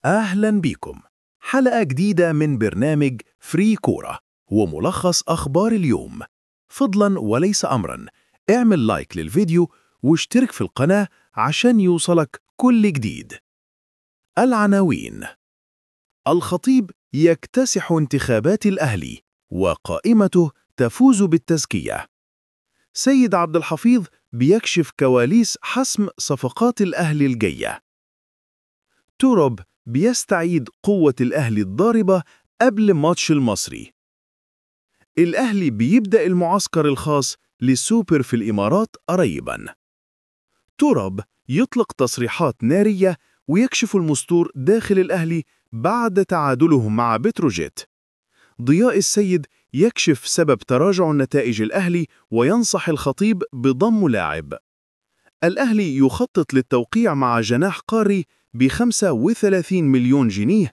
أهلا بيكم. حلقة جديدة من برنامج فري كورة وملخص أخبار اليوم. فضلا وليس أمرا، اعمل لايك للفيديو واشترك في القناة عشان يوصلك كل جديد. العناوين: الخطيب يكتسح انتخابات الأهلي وقائمته تفوز بالتزكية. سيد عبد الحفيظ بيكشف كواليس حسم صفقات الأهلي الجاية. تورب بيستعيد قوة الأهلي الضاربة قبل ماتش المصري. الأهلي بيبدأ المعسكر الخاص للسوبر في الإمارات قريباً. تورب يطلق تصريحات نارية ويكشف المستور داخل الأهلي بعد تعادلهم مع بتروجيت. ضياء السيد يكشف سبب تراجع نتائج الأهلي وينصح الخطيب بضم لاعب. الأهلي يخطط للتوقيع مع جناح قاري ب35 مليون جنيه.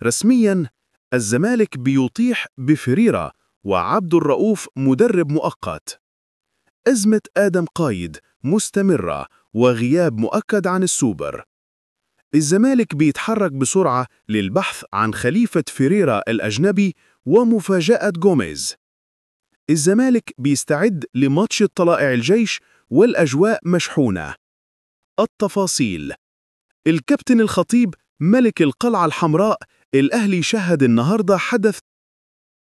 رسمياً الزمالك بيطيح بفريرة وعبد الرؤوف مدرب مؤقت. أزمة آدم قايد مستمرة وغياب مؤكد عن السوبر. الزمالك بيتحرك بسرعة للبحث عن خليفة فريرة الأجنبي ومفاجأة جوميز. الزمالك بيستعد لماتش طلائع الجيش والأجواء مشحونة. التفاصيل: الكابتن الخطيب ملك القلعة الحمراء. الأهلي شهد النهاردة حدث